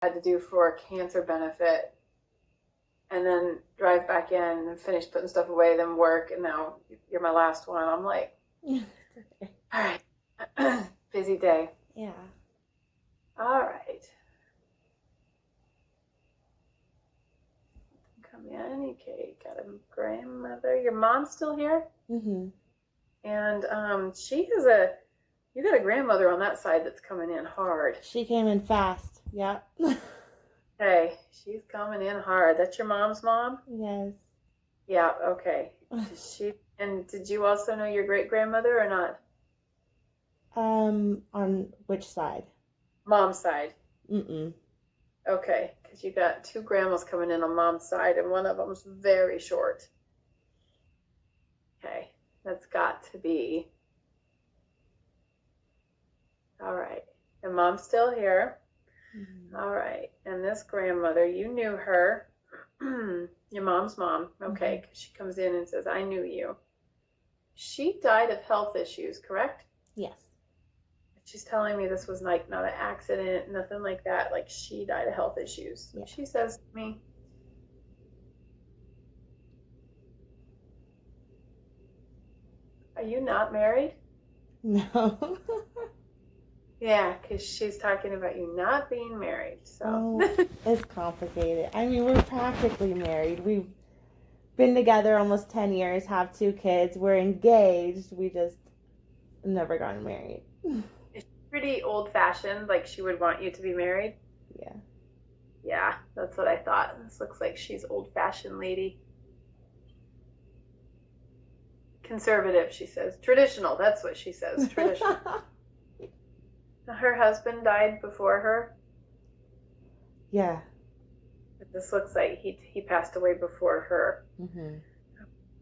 had to do for a cancer benefit, and then drive back in and finish putting stuff away, then work, and now you're my last one. I'm like, Okay. all right, busy day. Yeah. All right, come in. Okay, got a grandmother. Your mom's still here, Mhm. and she has a. You got a grandmother on that side that's coming in hard. She came in fast. Yeah. Hey, she's coming in hard. That's your mom's mom? Yes. Yeah, okay. Did you also know your great grandmother or not? On which side? Mom's side. Mm-mm. Okay, because you got two grandmas coming in on mom's side, and one of them's very short. Okay, that's got to be. All right. And mom's still here. Mhm. All right. And this grandmother, you knew her. Your mom's mom. Okay, Mhm. because she comes in and says, I knew you. She died of health issues, correct? Yes. She's telling me this was like not an accident, nothing like that. Like she died of health issues. Yeah. She says to me, are you not married? No. Yeah, because she's talking about you not being married. So, Oh, it's complicated. I mean, we're practically married. We've been together almost 10 years, have 2 kids. We're engaged. We just never gotten married. is she pretty old fashioned? Like she would want you to be married? Yeah. Yeah, that's what I thought. This looks like she's old fashioned lady. Conservative, she says. Traditional, that's what she says. Traditional. Her husband died before her. Yeah. This looks like he passed away before her. Mhm.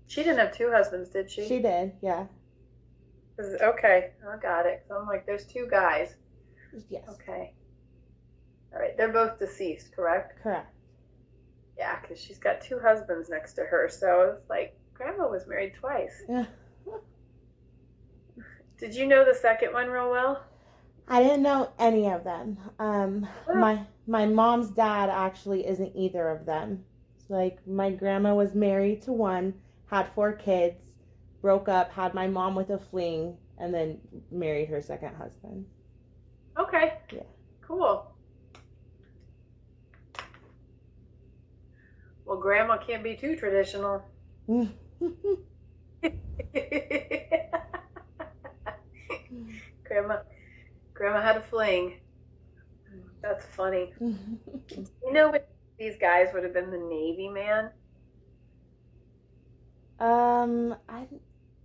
She didn't have two husbands, did she? She did. Yeah. Okay, I got it. So I'm like, there's two guys. Yes. Okay. All right. They're both deceased, correct? Correct. Yeah, because she's got two husbands next to her. So it's like, Grandma was married twice. Yeah. Did you know the second one real well? I didn't know any of them. Oh, My mom's dad actually isn't either of them. It's like my grandma was married to one, had 4 kids, broke up, had my mom with a fling, and then married her second husband. okay. Yeah. Cool. Well, Grandma can't be too traditional. Grandma, Grandma had a fling. That's funny. You know, these guys would have been the Navy man. I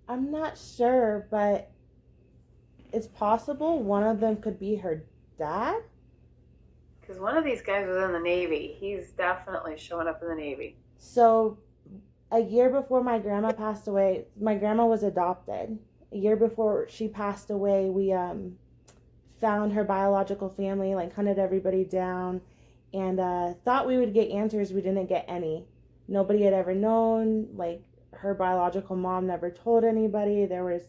I'm not sure, but it's possible one of them could be her dad. Because one of these guys was in the Navy. He's definitely showing up in the Navy. So a year before my grandma passed away, my grandma was adopted. A year before she passed away, we found her biological family, like hunted everybody down, and thought we would get answers. We didn't get any. Nobody had ever known. Like her biological mom never told anybody. There was,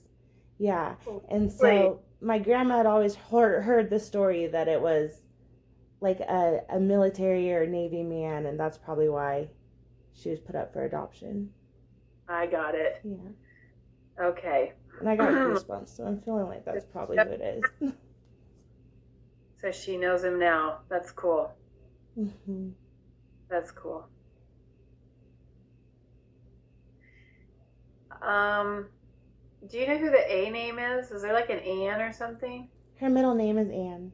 yeah, and Really? so my grandma had always heard the story that it was like a military or Navy man, and that's probably why she was put up for adoption. I got it. Yeah. Okay. And I got goosebumps, so I'm feeling like that's probably who it is. So she knows him now. That's cool. Mm-hmm. That's cool. Um, do you know who the A name is? Is there like an Ann or something? Her middle name is Anne.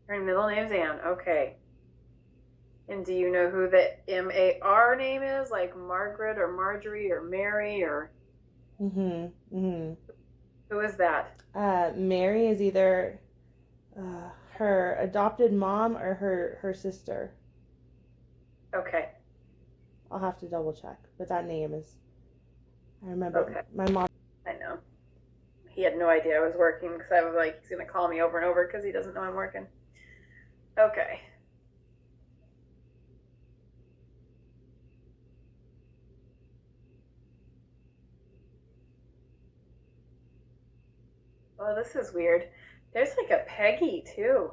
Her middle name's Ann. Okay. And do you know who the M-A-R name is? Like Margaret or Marjorie or Mary or Mm-hmm. Mm-hmm. who is that? Mary is either her adopted mom or her sister. Okay. I'll have to double check, but that name is. I remember Okay. my mom. I know. He had no idea I was working because I was like, he's going to call me over and over because he doesn't know I'm working. Okay. Oh, this is weird. There's like a Peggy too.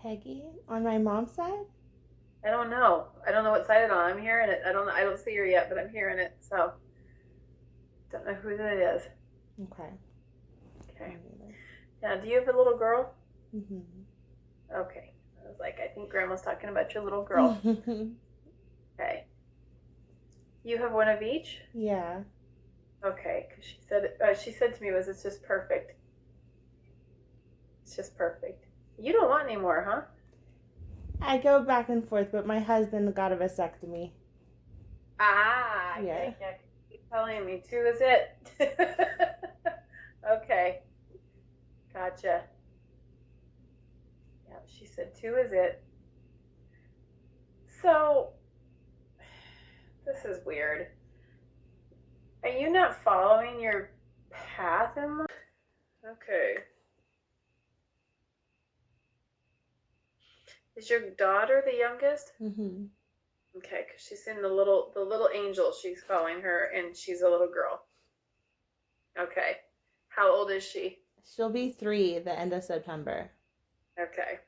Peggy on my mom's side? I don't know. I don't know what side it's on. I'm hearing it. I don't know. I don't see her yet, but I'm hearing it. So don't know who that is. Okay. Okay. Now, do you have a little girl? Mm-hmm. Okay. I was like, I think Grandma's talking about your little girl. Okay. You have one of each? Yeah. Okay. Because she said to me, it's just perfect. It's just perfect. You don't want any more, huh? I go back and forth, but my husband got a vasectomy. Ah, Yeah. yeah. Keep telling me 2 is it. Okay. Gotcha. Yeah, she said 2 is it. So, this is weird. Are you not following your path in life? Okay. Is your daughter the youngest? Mm-hmm. Okay, because she's in the little angel. She's calling her, and she's a little girl. Okay. How old is she? She'll be 3 the end of September. Okay.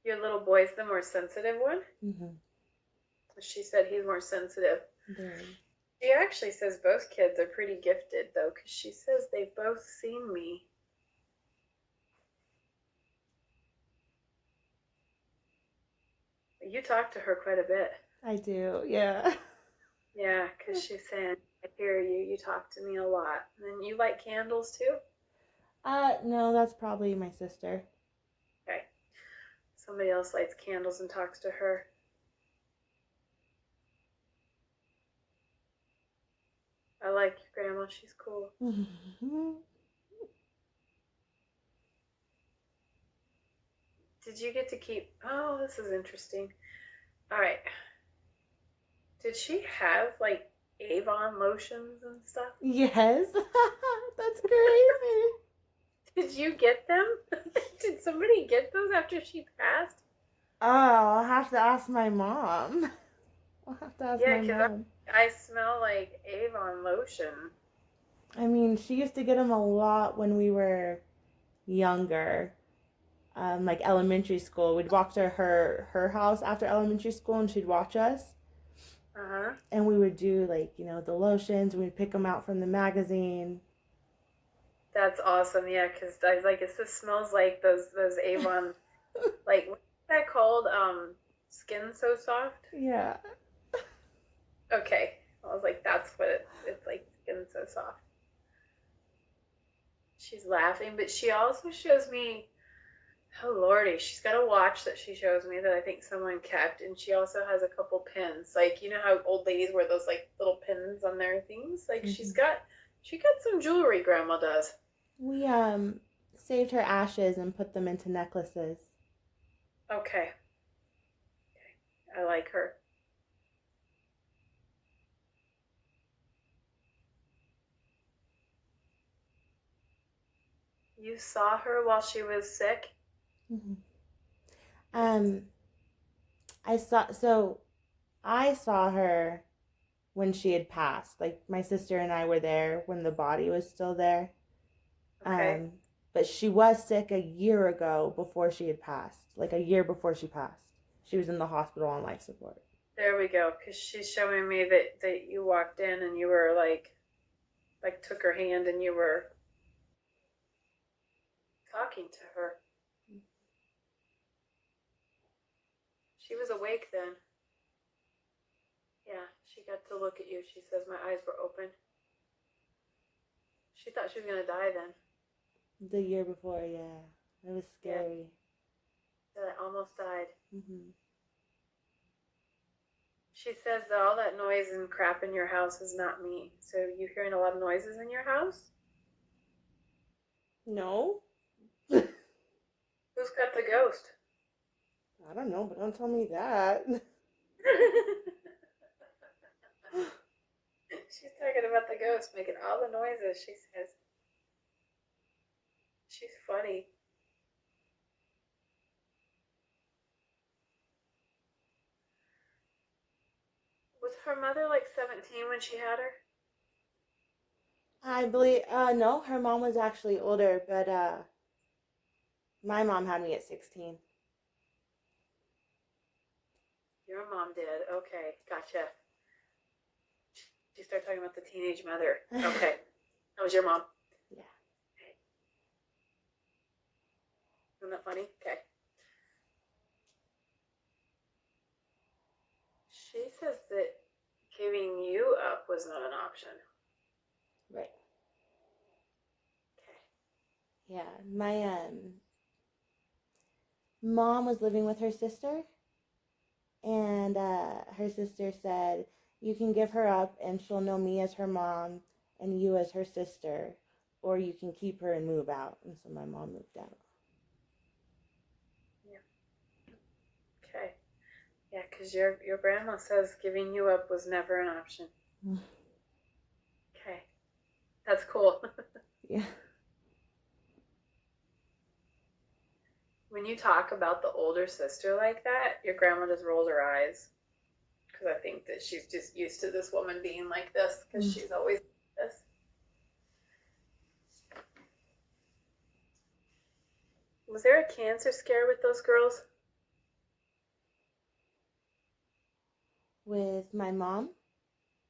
Your little boy's the more sensitive one? Mm-hmm. She said he's more sensitive. Very. She actually says both kids are pretty gifted, though, because she says they've both seen me. You talk to her quite a bit. I do, yeah. Yeah, because she's saying, I hear you. You talk to me a lot. And you like candles, too? No, that's probably my sister. Okay. Somebody else lights candles and talks to her. I like your grandma. She's cool. Did you get to keep... Oh, this is interesting. All right. Did she have, like, Avon lotions and stuff? Yes. That's crazy. Did you get them? Did somebody get those after she passed? Oh, I'll have to ask my mom. I'll have to ask Yeah, my because mom. I smell like Avon lotion. I mean, she used to get them a lot when we were younger, like elementary school. We'd walk to her house after elementary school, and she'd watch us. Uh-huh. And we would do like the lotions. We'd pick them out from the magazine. That's awesome. Yeah, because I was like, it just smells like those Avon, like, what's that called? Skin So Soft? Yeah. Okay. I was like, that's what it's like, Skin So Soft. She's laughing, but she also shows me, oh lordy, she's got a watch that she shows me that I think someone kept, and she also has a couple pins. Like, you know how old ladies wear those like little pins on their things? Like, she got some jewelry, Grandma does. We saved her ashes and put them into necklaces. Okay. I like her. You saw her while she was sick? Mm-hmm. Um, I saw her when she had passed. Like my sister and I were there when the body was still there. Okay. But she was sick a year ago before she had passed. Like a year before she passed, she was in the hospital on life support. There we go. Because she's showing me that you walked in and you were like took her hand and you were talking to her. She was awake then. Yeah, she got to look at you. She says my eyes were open. She thought she was going to die then. The year before, yeah. It was scary. Yeah, I almost died. Mm-hmm. She says that all that noise and crap in your house is not me. So you hearing a lot of noises in your house? No. Who's got the ghost? I don't know, but don't tell me that. She's talking about the ghost making all the noises, she says. She's funny. her mother like 17 when she had her? I believe, no, her mom was actually older, but my mom had me at 16. Your mom did. Okay, gotcha. She started talking about the teenage mother. Okay. That was your mom. Yeah. Okay. Isn't that funny? Okay. She says that giving you up was not an option. Right. Okay. Yeah. My mom was living with her sister, and her sister said, "You can give her up, and she'll know me as her mom and you as her sister, or you can keep her and move out." And so my mom moved out. Yeah. Okay. Yeah, because your grandma says giving you up was never an option. Okay. That's cool. Yeah. When you talk about the older sister like that, your grandma just rolls her eyes. Because I think that she's just used to this woman being like this because she's always like this. Was there a cancer scare with those girls? With my mom?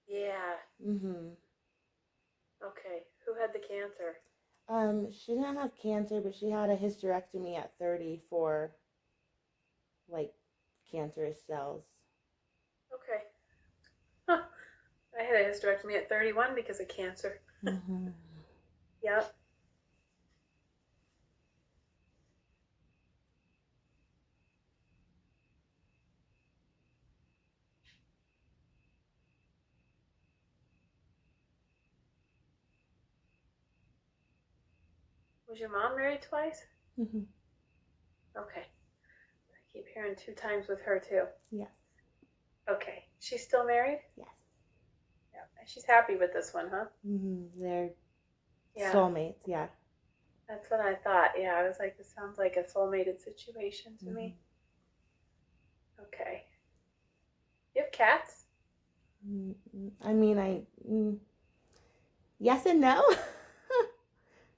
Yeah. Mm-hmm. Okay. Who had the cancer? She didn't have cancer, but she had a hysterectomy at 30 for like cancerous cells. Okay. Huh. I had a hysterectomy at 31 because of cancer. Mm-hmm. Yep. Was your mom married twice? Mm-hmm. Okay. I keep hearing 2 times with her too. Yes. Okay. She's still married? Yes. Yeah. She's happy with this one, huh? Mm-hmm. They're Yeah. soulmates, yeah. That's what I thought. Yeah, I was like, this sounds like a soulmated situation to Mm-hmm. me. Okay. You have cats? I mean, yes and no.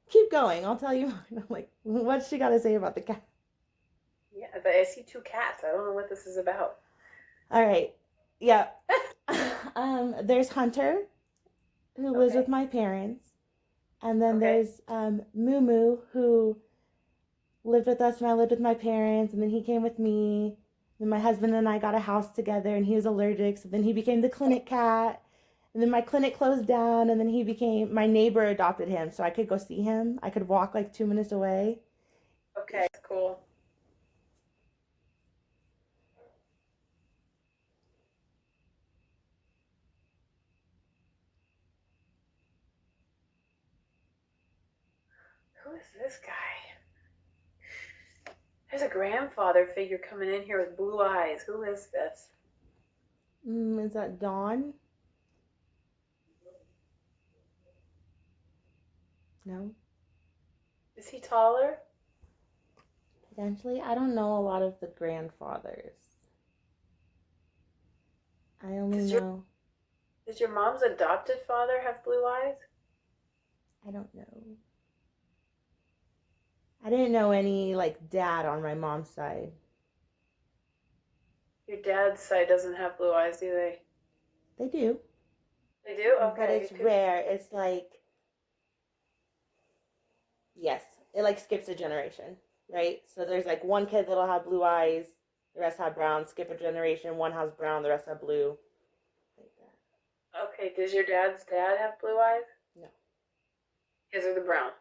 Keep going. I'll tell you. I'm like, what's she got to say about the cat? Yeah, but I see 2 cats. I don't know what this is about. All right. Yeah. There's Hunter, who lives with Okay. my parents, and then Okay. there's Moo Moo, who lived with us when I lived with my parents, and then he came with me. Then my husband and I got a house together, and he was allergic, so then he became the clinic cat. And then my clinic closed down, and then he became my neighbor adopted him, so I could go see him. I could walk like 2 minutes away. Okay. Cool. Who is this guy? There's a grandfather figure coming in here with blue eyes. Who is this? Is that Dawn? No, Is he taller? potentially. I don't know a lot of the grandfathers. I only Does know. your mom's adopted father have blue eyes? I don't know. I didn't know any like dad on my mom's side. Your dad's side doesn't have blue eyes, do they? They do, They do? but Okay. it's rare. It's like, yes, it like skips a generation, right? So there's like one kid that'll have blue eyes, the rest have brown. Skip a generation, one has brown, the rest have blue. Like that. Okay. Does your dad's dad have blue eyes? No. His are the brown.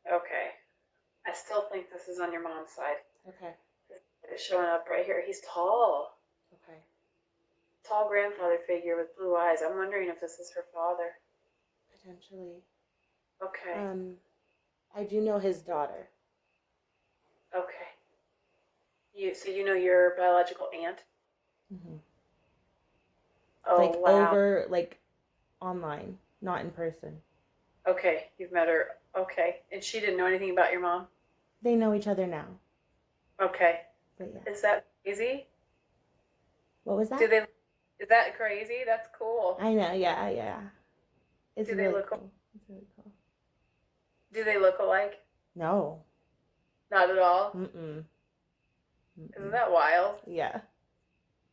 Okay. I still think this is on your mom's side. Okay. It's showing up right here. He's tall. Okay. Tall grandfather figure with blue eyes. I'm wondering if this is her father. Potentially. Okay. I do know his daughter. Okay. So you know your biological aunt? Mm-hmm. Oh, Like wow. over, like online, not in person. Okay. You've met her. Okay. And she didn't know anything about your mom? They know each other now, Okay. but yeah. Is that crazy? What was Do that? they Is that crazy? That's cool. I know, yeah. It's Do they really look? cool. It's really cool. Do they look alike? No. Not at all. Mm-mm. Isn't Mm-mm. that wild? Yeah.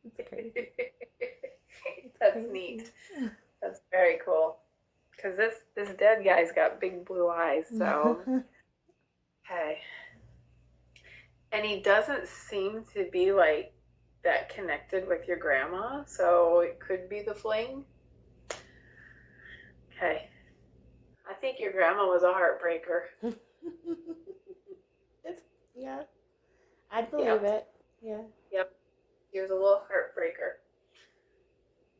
It's crazy. It's That's crazy. neat. That's very cool. Because this dead guy's got big blue eyes. So okay, and he doesn't seem to be like that connected with your grandma. So it could be the fling. Okay. I think your grandma was a heartbreaker. It's, yeah, I'd believe Yep. it. Yeah. Yep. She was a little heartbreaker.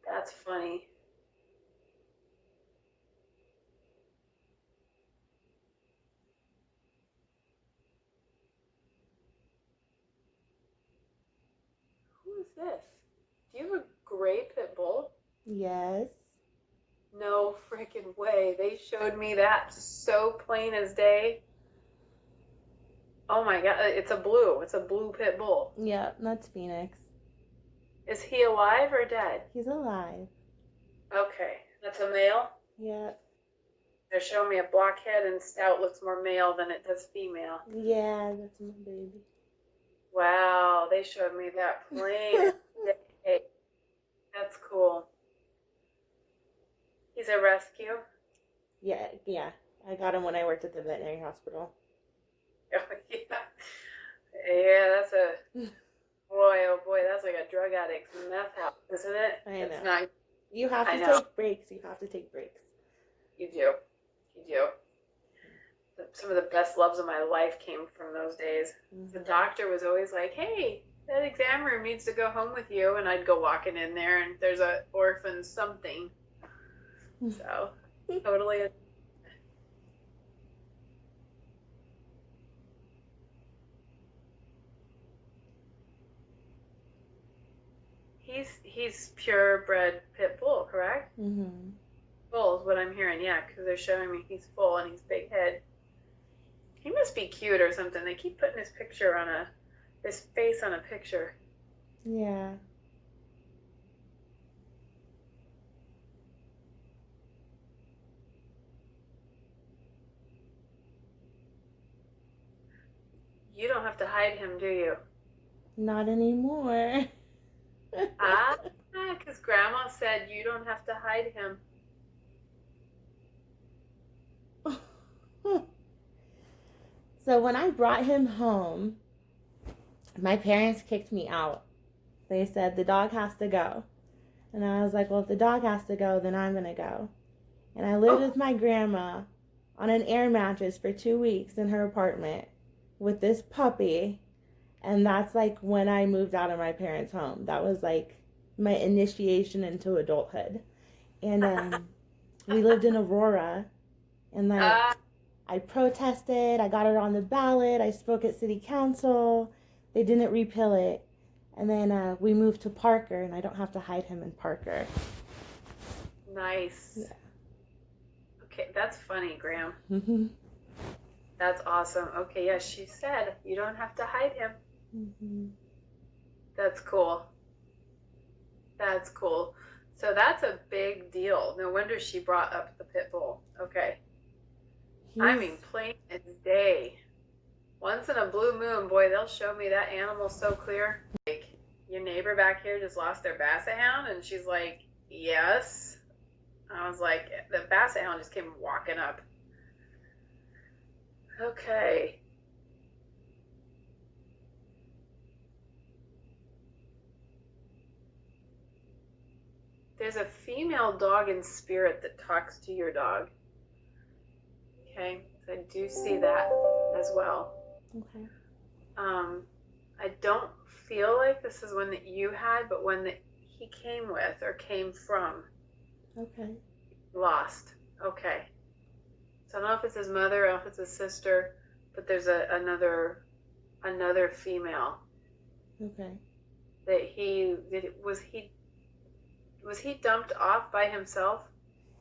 That's funny. Who is this? Do you have a gray pit bull? Yes. No freaking way. They showed me that so plain as day. Oh my god, it's a blue. It's a blue pit bull. Yeah, that's Phoenix. Is he alive or dead? He's alive. Okay, that's a male. Yeah. They're showing me a black head and stout looks more male than it does female. Yeah, that's my baby. Wow, they showed me that plain as day. That's cool. He's a rescue. Yeah. I got him when I worked at the veterinary hospital. Oh, yeah. Yeah, that's a boy. Oh boy, that's like a drug addict's meth house, isn't it? I know. It's not. You have I to know. take breaks. You have to take breaks. You do. You do. Some of the best loves of my life came from those days. The doctor was always like, "Hey, that exam room needs to go home with you," and I'd go walking in there, and there's a orphan something. So totally. He's purebred pit bull, correct? Mm-hmm. Full is what I'm hearing, yeah, because they're showing me he's full and he's big head. He must be cute or something. They keep putting his face on a picture. Yeah. You don't have to hide him, do you? Not anymore. Ah, because Grandma said you don't have to hide him. So when I brought him home, my parents kicked me out. They said the dog has to go. And I was like, well, if the dog has to go, then I'm going to go. And I lived with my grandma on an air mattress for 2 weeks in her apartment with this puppy. And that's like when I moved out of my parents' home. That was like my initiation into adulthood. And we lived in Aurora. And like I protested. I got it on the ballot. I spoke at city council. They didn't repeal it. And then we moved to Parker, and I don't have to hide him in Parker. Nice. Yeah. Okay, that's funny, Graham. Mm-hmm. That's awesome. Okay, yes, she said you don't have to hide him. Mm-hmm. That's cool. That's cool. So that's a big deal. No wonder she brought up the pit bull. Okay. I mean, plain as day. Once in a blue moon, boy, they'll show me that animal so clear. Like, your neighbor back here just lost their basset hound, and she's like, yes. I was like, the basset hound just came walking up. Okay. There's a female dog in spirit that talks to your dog. Okay, so I do see that as well. Okay. I don't feel like this is one that you had, but one that he came with or came from. Okay. Lost. Okay. So I don't know if it's his mother or if it's his sister, but there's another female Okay. that was he dumped off by himself?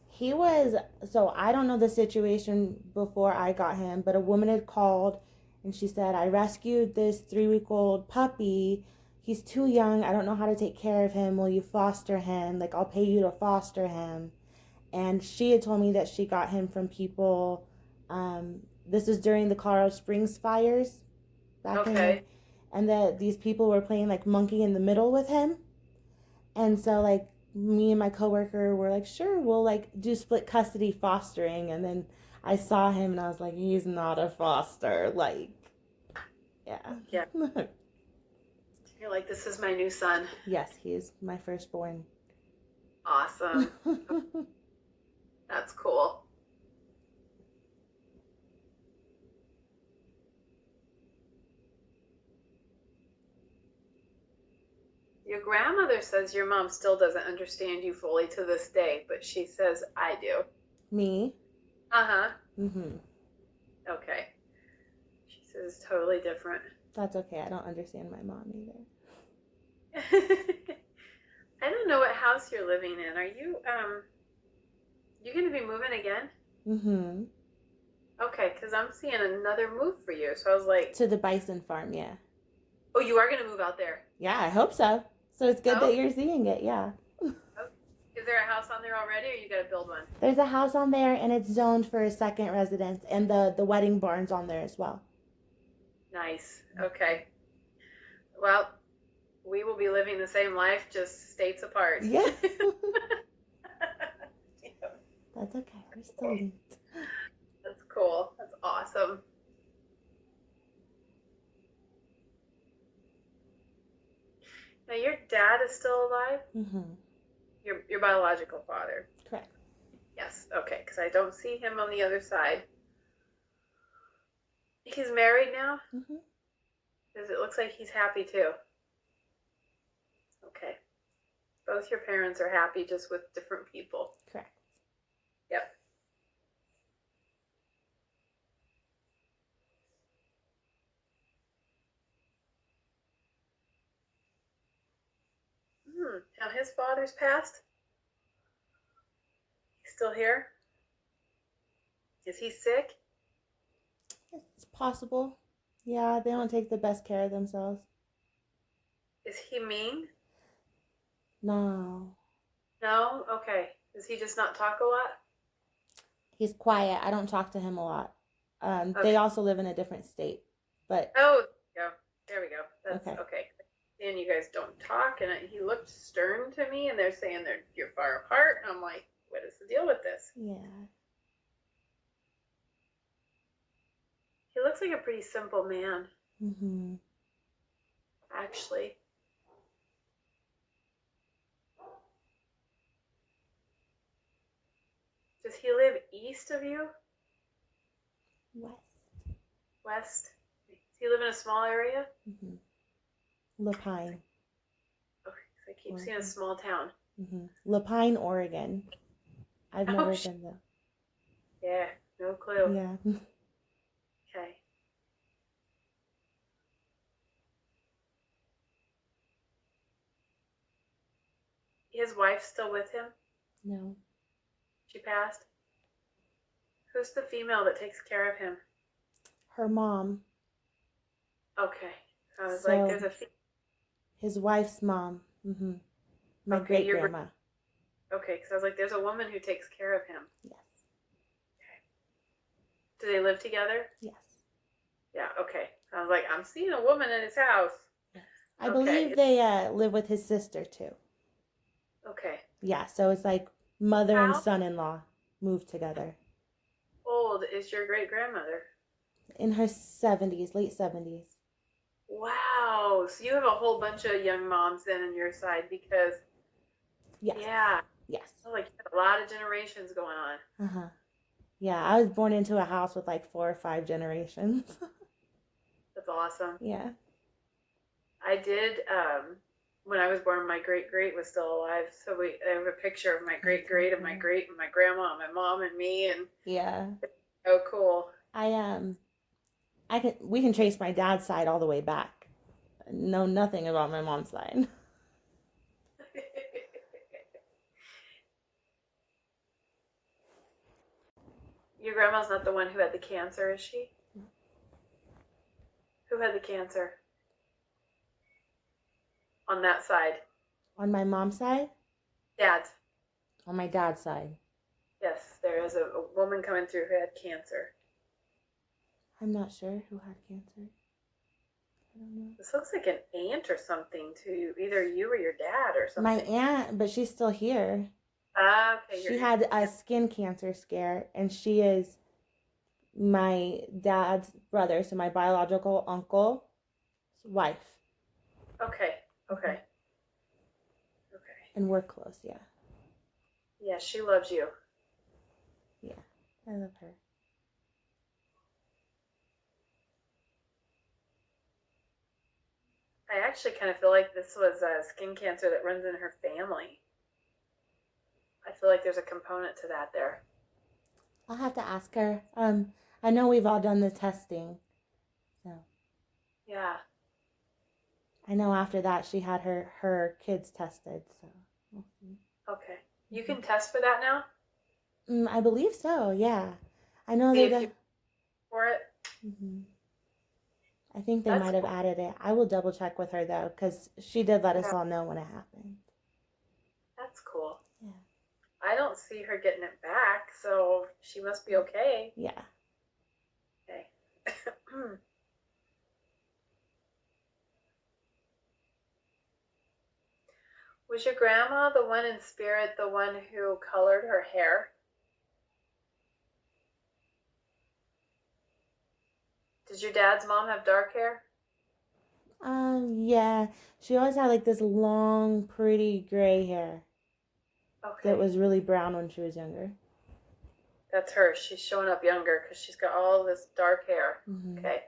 He was, so I don't know the situation before I got him, but a woman had called and she said, I rescued this 3-week-old puppy. he's too young. I don't know how to take care of him. Will you foster him? Like, I'll pay you to foster him. And she had told me that she got him from people. This was during the Colorado Springs fires back in the, Okay. and that these people were playing like monkey in the middle with him. And so like me and my coworker were like, sure, we'll like do split custody fostering. And then I saw him and I was like, he's not a foster. Like, yeah. Yeah. You're like, this is my new son. Yes, he is my firstborn. Awesome. That's cool. Your grandmother says your mom still doesn't understand you fully to this day, but she says I do. Me? Uh-huh. Mm-hmm. Okay. She says it's totally different. That's okay. I don't understand my mom either. I don't know what house you're living in. Are you gonna be moving again? Mm-hmm. Okay, because I'm seeing another move for you. So I was like, To the bison farm, yeah. oh, you are gonna move out there. Yeah, I hope so. So it's good Oh, that you're seeing it, yeah. okay. Is there a house on there already, or you gotta build one? There's a house on there and it's zoned for a second residence, and the wedding barn's on there as well. Nice. Okay. Well, we will be living the same life, just states apart. Yeah. Yeah, That's okay. We're still linked. that's cool. That's awesome. Now, your dad is still alive? Mm-hmm. Your biological father? Correct. Yes. Okay, because I don't see him on the other side. He's married now? Mm-hmm. Because it looks like he's happy too. Okay. Both your parents are happy, just with different people. Correct. Yep. Now his father's passed? He's still here? Is he sick? It's possible. Yeah, they don't take the best care of themselves. Is he mean? No. No? Okay. Does he just not talk a lot? He's quiet. I don't talk to him a lot. They Okay. also live in a different state. But Oh, yeah. There we go. That's okay. okay. And you guys don't talk, and he looked stern to me, and they're saying you're far apart, and I'm like, what is the deal with this? Yeah. He looks like a pretty simple man, Mm-hmm. actually. Does he live east of you? West. West? Does he live in a small area? Mm-hmm. Lapine. Okay, so I keep seeing a small town. Mm-hmm. Lapine, Oregon. I've never been there. Yeah, no clue. Yeah. Okay. His wife's still with him? No. She passed? Who's the female that takes care of him? Her mom. Okay. I was like, So there's a his wife's mom. Mm-hmm. My okay, great grandma. okay, because I was like, there's a woman who takes care of him. Yes. Do they live together? Yes. Yeah, okay. I was like, I'm seeing a woman in his house. Yes. I Okay. believe they live with his sister too. Okay. Yeah, so it's like mother and How son-in-law moved together. old is your great grandmother? In her 70s, late 70s. Wow. So you have a whole bunch of young moms then on your side because, Yes. yeah, Yes. like a lot of generations going on. Uh-huh. Yeah, I was born into a house with like 4 or 5 generations. That's awesome. Yeah. I did, when I was born, my great great was still alive. So I have a picture of my great great and my great and my grandma and my mom and me, and Yeah. oh, cool. We can trace my dad's side all the way back. Know nothing about my mom's side. Your grandma's not the one who had the cancer, is she? Who had the cancer? on that side? On my mom's side? Dad's. On my dad's side? Yes, there is a woman coming through who had cancer. I'm not sure who had cancer. I don't know. This looks like an aunt or something to either you or your dad or My something. aunt, but she's still here. Ah, okay. She had a skin cancer scare, and she is my dad's brother, so my biological uncle's wife. Okay. Okay. Okay. And we're close, yeah. Yeah, she loves you. Yeah, I love her. I actually kind of feel like this was skin cancer that runs in her family. I feel like there's a component to that there. I'll have to ask her. I know we've all done the testing, so. Yeah. I know after that she had her kids tested, so we'll see. Okay. You can test for that now? I believe so, yeah. I know See they if you for it? Mm-hmm. I think they That's might have cool. added it. I will double check with her though, because she did let us Yeah, all know when it happened. that's cool. Yeah. I don't see her getting it back, so she must be okay. Yeah. Okay. Was your grandma the one in spirit, the one who colored her hair? Did your dad's mom have dark hair? Yeah. She always had like this long, pretty gray hair that Okay. was really brown when she was younger. That's her. She's showing up younger because she's got all this dark hair. Mm-hmm. Okay.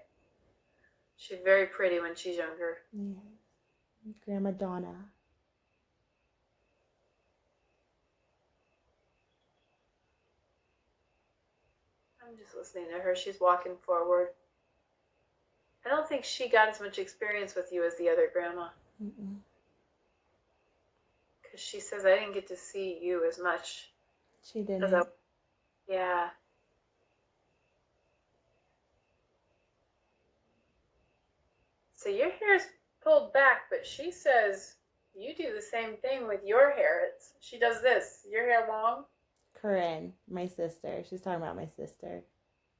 She's very pretty when she's younger. Yeah. Grandma Donna. I'm just listening to her. She's walking forward. I don't think she got as much experience with you as the other grandma. Because she says, I didn't get to see you as much. She didn't. Yeah. So your hair's pulled back, but she says you do the same thing with your hair. She does this. Your hair long? Corinne, my sister. She's talking about my sister.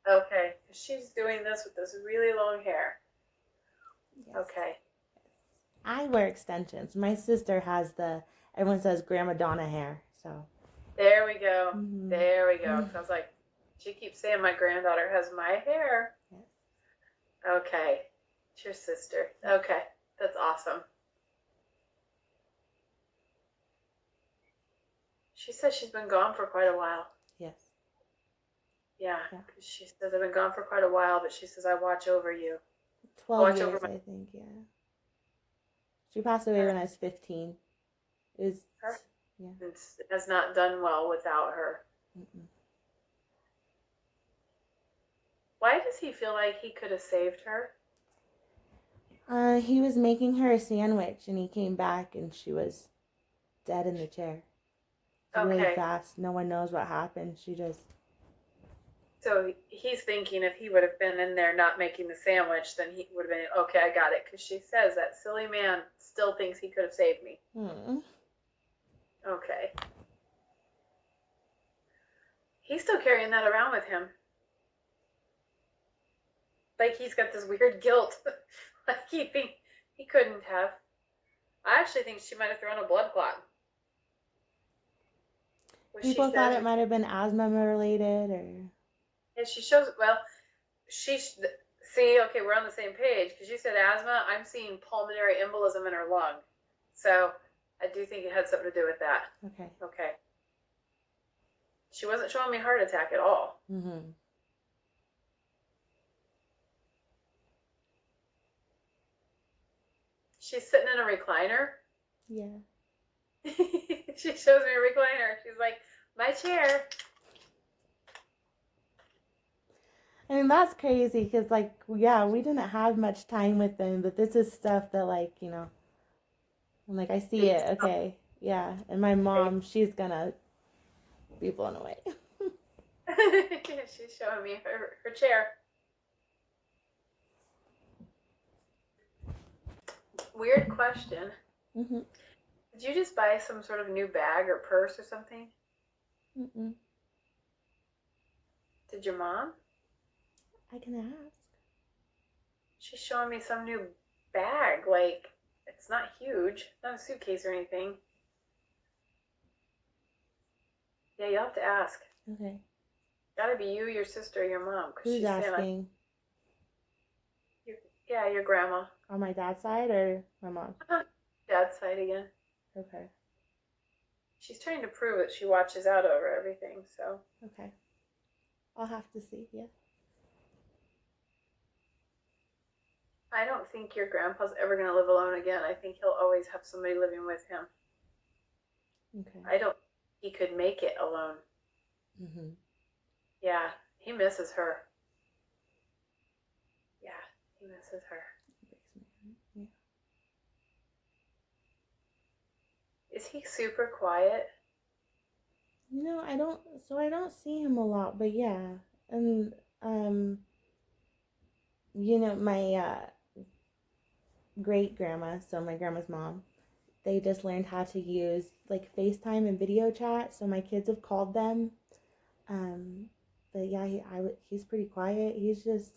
Okay. She's doing this with this really long hair. Yes. Okay. I wear extensions. My sister has everyone says Grandma Donna hair, so. There we go. Mm-hmm. There we go. I was like, she keeps saying my granddaughter has my hair. Yes. Okay. It's your sister. Okay. That's awesome. She says she's been gone for quite a while. Yes. Yeah. She says I've been gone for quite a while, but she says I watch over you. 12 years, I think, yeah. She passed away when I was 15. Yeah. It has not done well without her. Mm-mm. Why does he feel like he could have saved her? He was making her a sandwich, and he came back, and she was dead in the chair. Really fast. No one knows what happened. She just... So he's thinking if he would have been in there not making the sandwich, then he would have been, okay, I got it. Because she says that silly man still thinks he could have saved me. Okay. He's still carrying that around with him. Like he's got this weird guilt. Like he couldn't have. I actually think she might have thrown a blood clot. People thought it might have been asthma related, or... And she shows, well, see, okay, we're on the same page, because you said asthma, I'm seeing pulmonary embolism in her lung. So I do think it had something to do with that. Okay. She wasn't showing me heart attack at all. Mm-hmm. She's sitting in a recliner. Yeah. She shows me a recliner. She's like, my chair. I mean, that's crazy because, like, yeah, we didn't have much time with them, but this is stuff that, like, you know, I'm like, I see it, okay, yeah. And my mom, she's gonna be blown away. She's showing me her chair. Weird question. Mm-hmm. Did you just buy some sort of new bag or purse or something? Mm-mm. Did your mom? I can ask. She's showing me some new bag. Like, it's not huge, not a suitcase or anything. Yeah, you'll have to ask. Okay. Gotta be you, your sister, or your mom, because Who's she's saying, asking? your, yeah, your grandma. On my dad's side or my mom? Dad's side again. Okay. She's trying to prove that she watches out over everything, so. Okay. I'll have to see. Yeah. I don't think your grandpa's ever going to live alone again. I think he'll always have somebody living with him. Okay. I don't think he could make it alone. Mm-hmm. Yeah, he misses her. Yeah, he misses her. Yeah. Is he super quiet? No, I don't. So I don't see him a lot, but yeah, and my great grandma, so my grandma's mom, they just learned how to use like FaceTime and video chat. So my kids have called them. Um, but yeah, he's pretty quiet. He's just,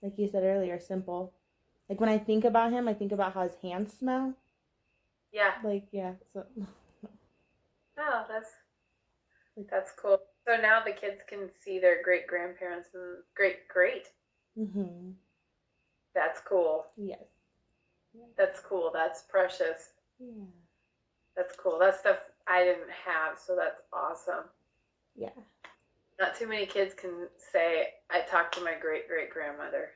like you said earlier, simple. Like when I think about him, I think about how his hands smell. Yeah. Like, yeah. So, Oh, like, that's cool. So now the kids can see their great grandparents and great. mm-hmm. That's cool. Yes. Yeah. That's cool. That's precious. Yeah. That's cool. That's stuff I didn't have, so that's awesome. Yeah. Not too many kids can say, I talked to my great grandmother.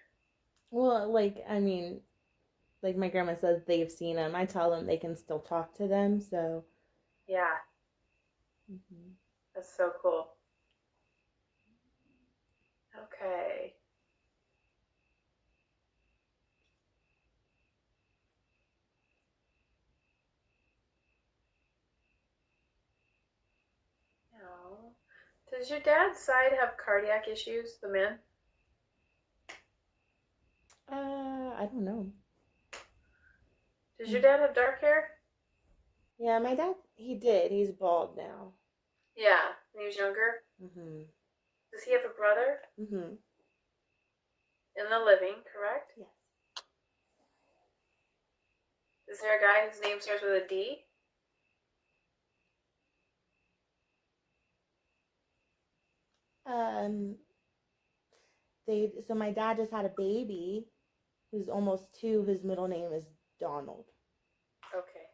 Well, like my grandma says they've seen them. I tell them they can still talk to them, so. Yeah, Mm-hmm. that's so cool. Okay. No. Does your dad's side have cardiac issues, the men? I don't know. Does your dad have dark hair? Yeah, my dad, he did. He's bald now. Yeah, when he was younger. Mm-hmm. Does he have a brother? Mm-hmm. In the living, correct? Yes. Is there a guy whose name starts with a D? Um, so my dad just had a baby who's almost 2. His middle name is Donald. Okay.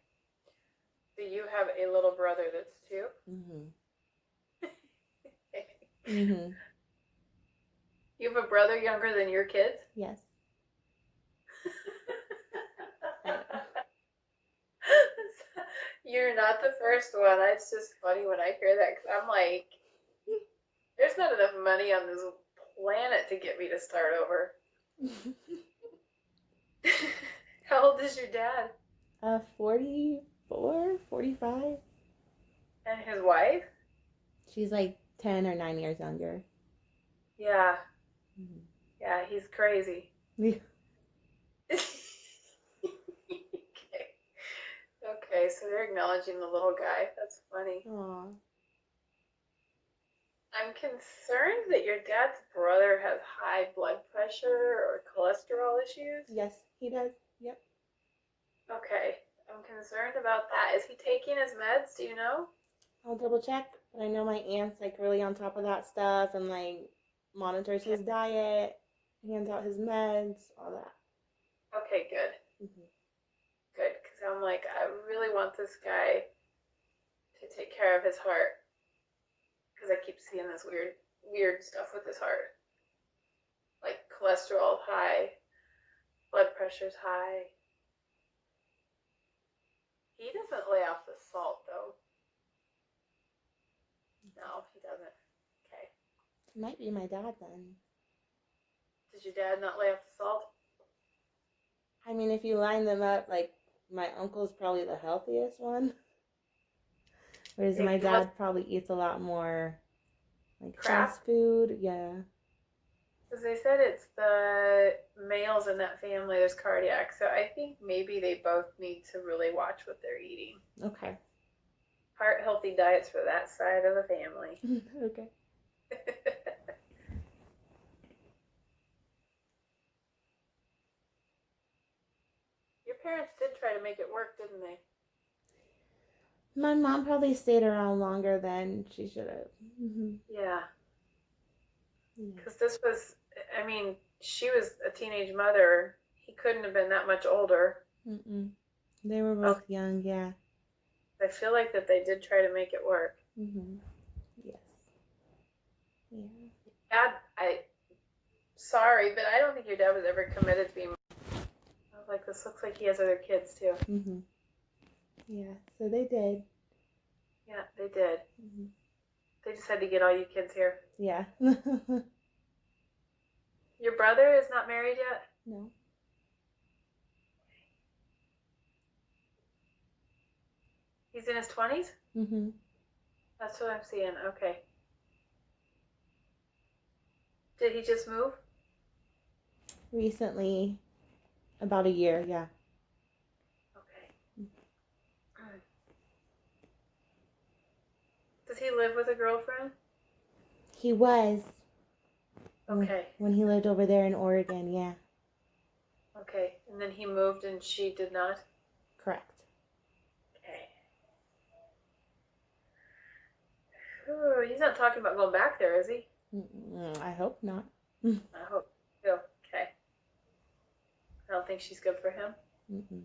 Do you have a little brother that's 2? Mm-hmm. Mm-hmm. You have a brother younger than your kids? Yes. I know. You're not the first one. It's just funny when I hear that because I'm like, there's not enough money on this planet to get me to start over. How old is your dad? 44, 45. And his wife? She's like 10 or 9 years younger. Yeah. Mm-hmm. Yeah, he's crazy. Yeah. Okay. Okay, so they're acknowledging the little guy. That's funny. Aw. I'm concerned that your dad's brother has high blood pressure or cholesterol issues. Yes, he does. Yep. Okay, I'm concerned about that. Is he taking his meds? Do you know? I'll double check, but I know my aunt's like really on top of that stuff and like monitors his diet, hands out his meds, all that. Okay, good. Mm-hmm. Good, because I'm like, I really want this guy to take care of his heart. Because I keep seeing this weird stuff with his heart. Like cholesterol high, blood pressure's high. He doesn't lay off the salt, though. No, he doesn't. Okay. Might be my dad then. Did your dad not lay off the salt? I mean, if you line them up, like my uncle's probably the healthiest one, whereas my dad probably eats a lot more like Crap. fast food. Yeah. Because they said it's the males in that family, there's cardiac. So I think maybe they both need to really watch what they're eating. Okay. Heart healthy diets for that side of the family. Okay. Your parents did try to make it work, didn't they? My mom probably stayed around longer than she should have. Mm-hmm. Yeah. Yeah. Because this was, I mean, she was a teenage mother. He couldn't have been that much older. Mm-mm. They were both young, yeah. I feel like that they did try to make it work. Mm-hmm. Yes. Yeah. Dad, sorry, but I don't think your dad was ever committed to being. I was like, this looks like he has other kids too. Mm-hmm. Yeah, so they did. Yeah, they did. Mm-hmm. They just had to get all you kids here. Yeah. Your brother is not married yet? No. He's in his 20s? Mm-hmm. That's what I'm seeing. Okay. Did he just move? Recently, about a year, yeah. Okay. Does he live with a girlfriend? He was. Okay. When he lived over there in Oregon, yeah. Okay. And then he moved and she did not? Correct. Okay. Ooh, he's not talking about going back there, is he? I hope not. I hope so. Okay. I don't think she's good for him. Mm-mm.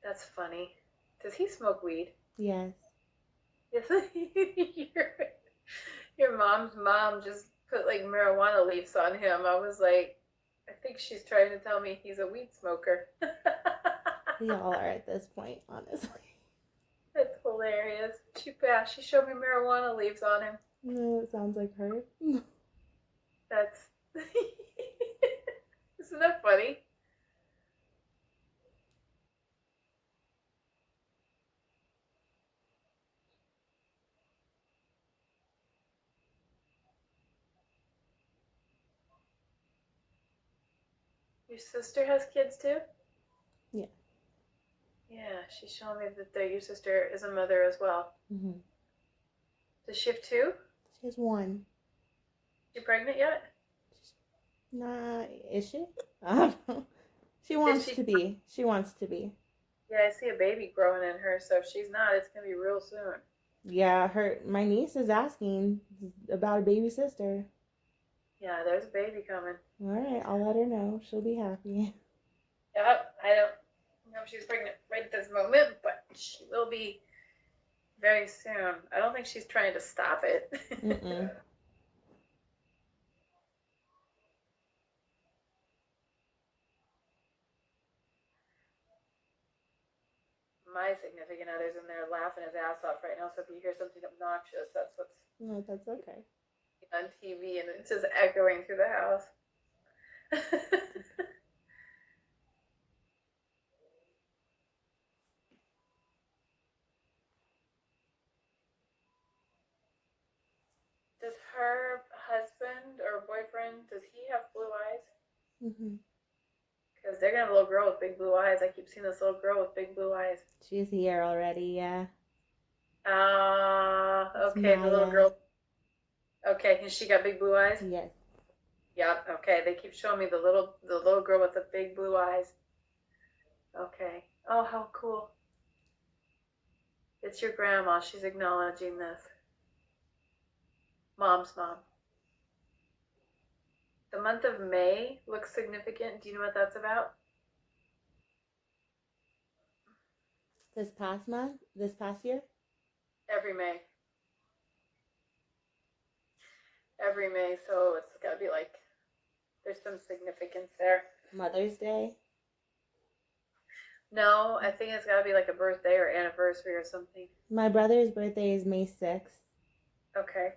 That's funny. Does he smoke weed? Yes. Yes. Your mom's mom just put like marijuana leaves on him. I was like, I think she's trying to tell me he's a weed smoker. We all are at this point, honestly. That's hilarious. She showed me marijuana leaves on him. No, it sounds like her. That's isn't that funny? Your sister has kids too? Yeah. Yeah, she's showing me that your sister is a mother as well. Mm-hmm. Does she have two? She has one. Is she pregnant yet? Nah, is she? I don't know. She wants to be. She wants to be. Yeah, I see a baby growing in her, so if she's not, it's gonna be real soon. Yeah, my niece is asking about a baby sister. Yeah, there's a baby coming. All right, I'll let her know. She'll be happy. Yep, I don't know if she's pregnant right this moment, but she will be very soon. I don't think she's trying to stop it. Mm-mm. My significant other's in there laughing his ass off right now, so if you hear something obnoxious, that's what's No, that's okay. on TV and it's just echoing through the house. Does her husband or boyfriend, does he have blue eyes? Mm-hmm. Because they're gonna have a little girl with big blue eyes. I keep seeing this little girl with big blue eyes. She's here already, yeah. Okay, the little girl. Okay, and she got big blue eyes? Yes. Yep, okay. They keep showing me the little girl with the big blue eyes. Okay. Oh, how cool. It's your grandma. She's acknowledging this. Mom's mom. The month of May looks significant. Do you know what that's about? This past month? This past year? Every May. Every May, so it's got to be like, there's some significance there. Mother's Day? No, I think it's got to be like a birthday or anniversary or something. My brother's birthday is May 6th. Okay.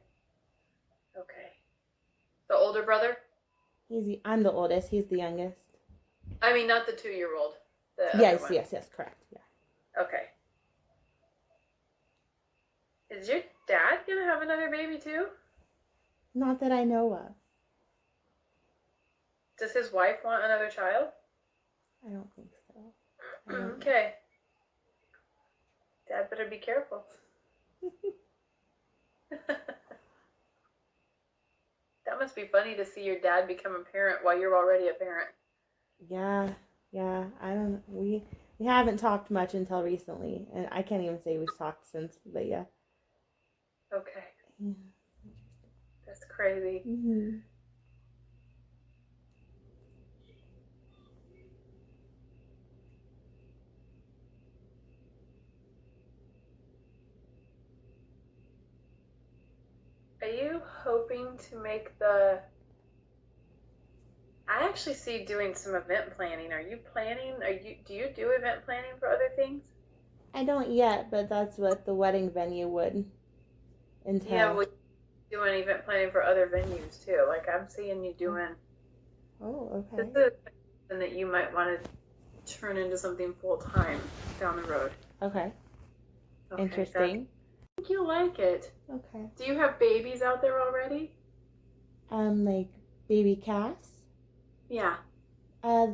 Okay. The older brother? I'm the oldest. He's the youngest. I mean, not the 2-year-old. Yes, correct. Yeah. Okay. Is your dad gonna have another baby too? Not that I know of. Does his wife want another child? I don't think so. I don't know. Okay. Dad better be careful. That must be funny to see your dad become a parent while you're already a parent. Yeah. I don't. We haven't talked much until recently, and I can't even say we've talked since. But yeah. Okay. Yeah. That's crazy. Mm-hmm. Are you hoping to make the... I actually see you doing some event planning. Are you planning? Do you do event planning for other things? I don't yet, but that's what the wedding venue would Yeah, entail. well, you doing event planning for other venues too. Like I'm seeing you doing... Oh, This okay. is something that you might want to turn into something full time down the road. Okay. Okay, Interesting. I think you'll like it. Okay. Do you have babies out there already? Like baby calves. Yeah. Uh,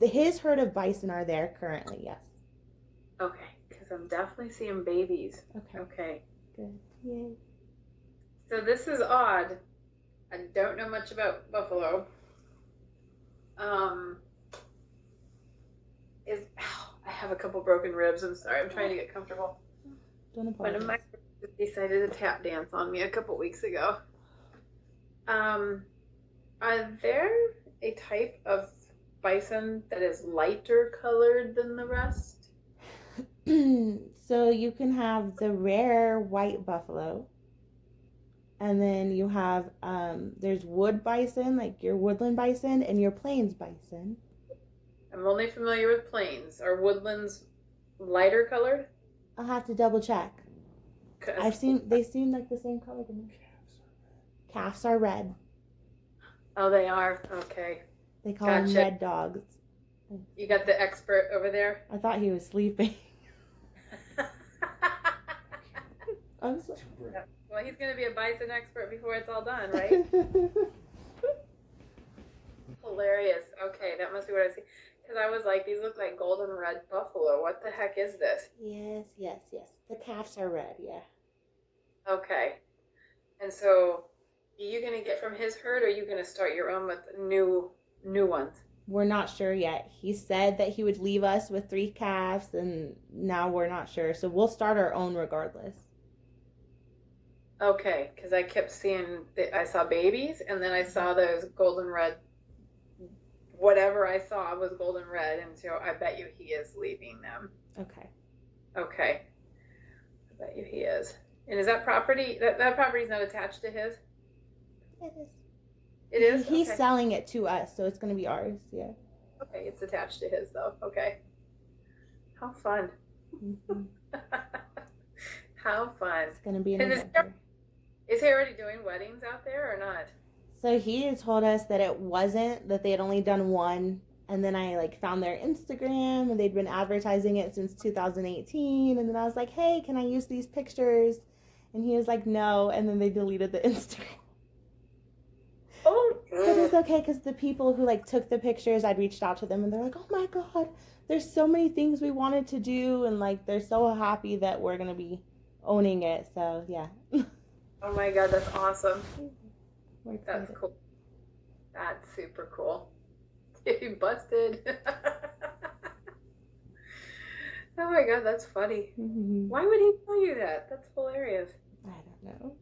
his herd of bison are there currently. Yes. Okay, because I'm definitely seeing babies. Okay. Okay. Good. Yay. So this is odd. I don't know much about buffalo. Um, I have a couple broken ribs. I'm sorry. I'm trying to get comfortable. Don't One apologize. of my ribs decided to tap dance on me a couple weeks ago. Are there a type of bison that is lighter colored than the rest? So you can have the rare white buffalo, and then you have there's wood bison, like your woodland bison, and your plains bison. I'm only familiar with plains. Are woodlands lighter colored? I'll have to double check. They seem like the same color to me. Calves are red. Oh, they are? Okay. They call them red dogs. You got the expert over there? I thought he was sleeping. I'm sorry. Well, he's going to be a bison expert before it's all done, right? Hilarious. Okay, that must be what I see. Because I was like, these look like golden red buffalo. What the heck is this? Yes. The calves are red, yeah. Okay. And so, are you going to get from his herd, or are you going to start your own with new ones? We're not sure yet. He said that he would leave us with 3 calves, and now we're not sure. So we'll start our own regardless. Okay, because I kept seeing, I saw babies, and then I saw those golden red, whatever I saw was golden red, and so I bet you he is leaving them. Okay. Okay. I bet you he is. And is that property, that property's not attached to his? It is. It is? He's Okay. selling it to us, so it's going to be ours, yeah. Okay, it's attached to his, though. Okay. How fun. Mm-hmm. How fun. It's going to be an adventure. Is he already doing weddings out there or not? So he had told us that it wasn't, that they had only done one. And then I found their Instagram, and they'd been advertising it since 2018. And then I was like, hey, can I use these pictures? And he was like, no. And then they deleted the Instagram. Oh. But it's okay, because the people who took the pictures, I'd reached out to them, and they're like, oh my God, there's so many things we wanted to do. And they're so happy that we're going to be owning it. So yeah. Oh my God, that's awesome. That's cool. That's super cool. You busted. Oh my God, that's funny. Mm-hmm. Why would he tell you that? That's hilarious. I don't know.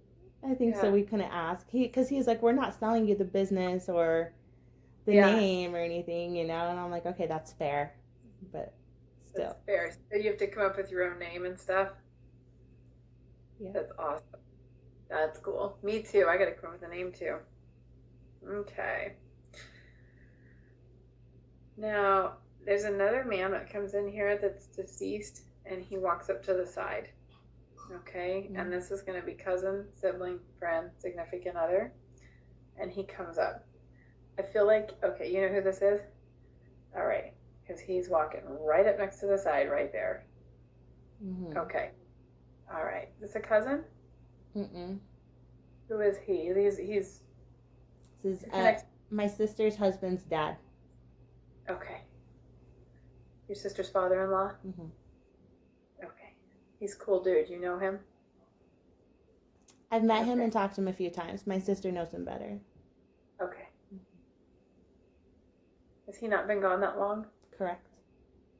I think so. We couldn't ask. Because he's like, we're not selling you the business or the name or anything, And I'm like, okay, that's fair. But still. That's fair. So you have to come up with your own name and stuff? Yeah. That's awesome. That's cool. Me too. I got to come up with a name too. Okay. Now, there's another man that comes in here that's deceased, and he walks up to the side. Okay? Mm-hmm. And this is going to be cousin, sibling, friend, significant other. And he comes up. I feel like, okay, you know who this is? All right. Because he's walking right up next to the side right there. Mm-hmm. Okay. All right. Is this a cousin? Mm-mm. Who is he? He's This is who connects. my sister's husband's dad. Okay. Your sister's father-in-law? Mm-hmm. Okay. He's a cool dude. You know him? I've met him Okay. and talked to him a few times. My sister knows him better. Okay. Has he not been gone that long? Correct.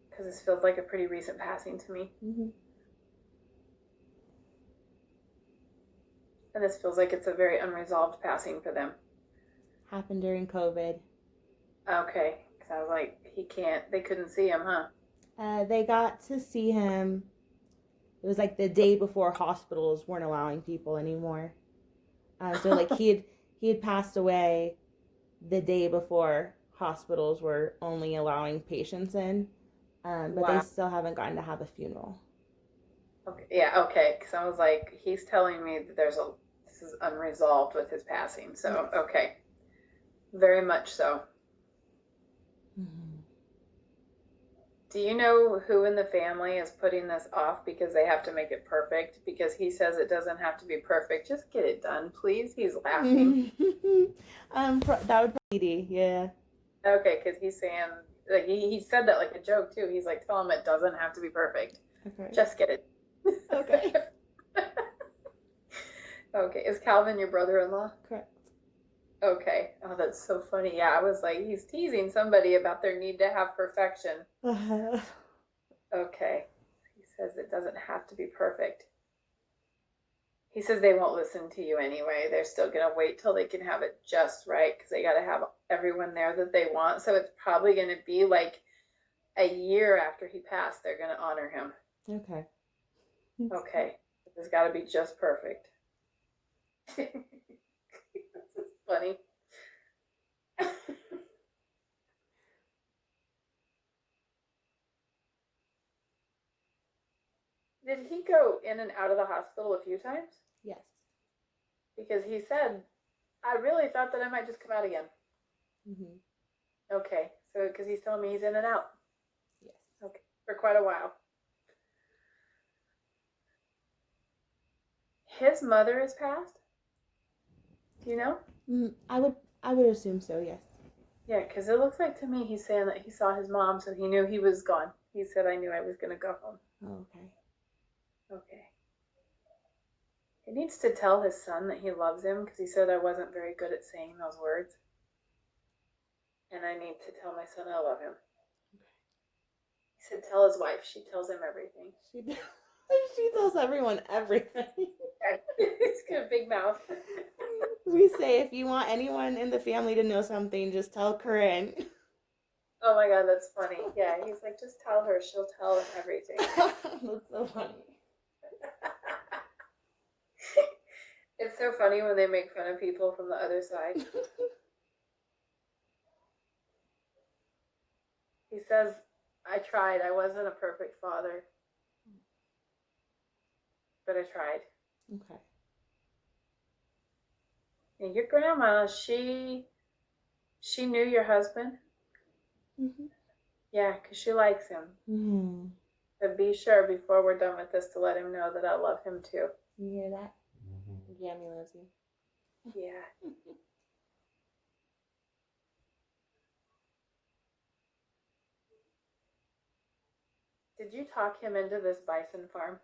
Because this feels like a pretty recent passing to me. Mm-hmm. And this feels like it's a very unresolved passing for them. Happened during COVID. Okay. Because I was like, they couldn't see him, huh? They got to see him. It was like the day before hospitals weren't allowing people anymore. So like he had passed away the day before hospitals were only allowing patients in, but they Wow. still haven't gotten to have a funeral. Okay. Yeah, okay. Because I was like, he's telling me that this is unresolved with his passing. Yes. So, okay. Very much so. Mm-hmm. Do you know who in the family is putting this off because they have to make it perfect? Because he says it doesn't have to be perfect. Just get it done, please. He's laughing. That would probably be, yeah. Okay, because he's saying, like, he said that like a joke too. He's like, tell him it doesn't have to be perfect. Okay. Just get it. Okay. Okay, is Calvin your brother-in-law? Correct. Okay. Oh, that's so funny. Yeah, I was like, he's teasing somebody about their need to have perfection. Okay. He says it doesn't have to be perfect. He says they won't listen to you anyway. They're still going to wait till they can have it just right because they got to have everyone there that they want. So it's probably going to be like a year after he passed, they're going to honor him. Okay. Okay. It's got to be just perfect. This is funny. Did he go in and out of the hospital a few times? Yes. Because he said, I really thought that I might just come out again. Mm-hmm. Okay. So, because he's telling me he's in and out. Yes. Okay. For quite a while. His mother is passed? Do you know? I would assume so. Yes. Yeah, because it looks like to me he's saying that he saw his mom, so he knew he was gone. He said, I knew I was going to go home. Oh, okay. Okay. He needs to tell his son that he loves him because he said I wasn't very good at saying those words. And I need to tell my son I love him. He said, tell his wife. She tells him everything. She tells everyone everything. He's got a big mouth. We say if you want anyone in the family to know something, just tell Corinne. Oh my God, that's funny. Yeah, he's like, just tell her. She'll tell him everything. That's so funny. It's so funny when they make fun of people from the other side. He says, I tried. I wasn't a perfect father, but I tried. Okay. And your grandma, she knew your husband. Mm-hmm. Yeah, because she likes him. Mm-hmm. So be sure before we're done with this to let him know that I love him too. You hear that? Mm-hmm. Gammy loves you. Yeah. Did you talk him into this bison farm?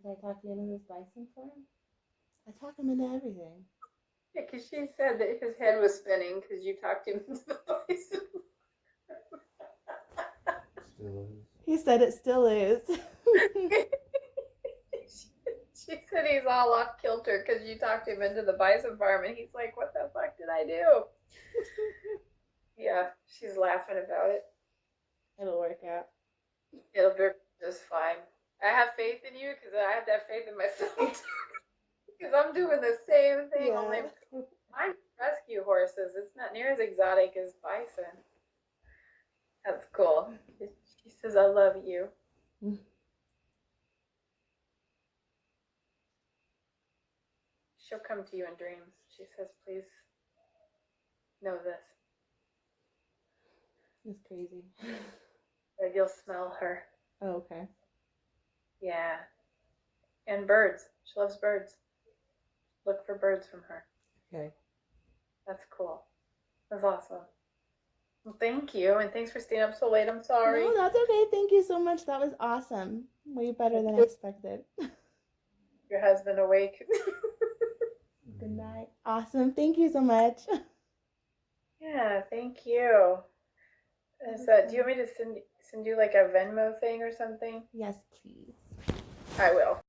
Did I talk you into this bison farm? I talk him into everything. Yeah, because she said that his head was spinning because you talked him into the bison. Still is. He said it still is. She said he's all off kilter because you talked him into the bison farm, and he's like, "What the fuck did I do?" Yeah, she's laughing about it. It'll work out. It'll be just fine. I have faith in you because I have to have faith in myself. Because I'm doing the same thing. Yeah. Only I'm rescue horses. It's not near as exotic as bison. That's cool. She says, "I love you." She'll come to you in dreams. She says, "Please know this." It's crazy. That you'll smell her. Oh, okay. Yeah. And birds. She loves birds. Look for birds from her. Okay. That's cool. That's awesome. Well, thank you, and thanks for staying up so late. I'm sorry. No, that's okay. Thank you so much. That was awesome. Way better than I expected. Your husband awake. Good night. Awesome. Thank you so much. Yeah, thank you. Do you want me to send you like a Venmo thing or something? Yes, please. I will.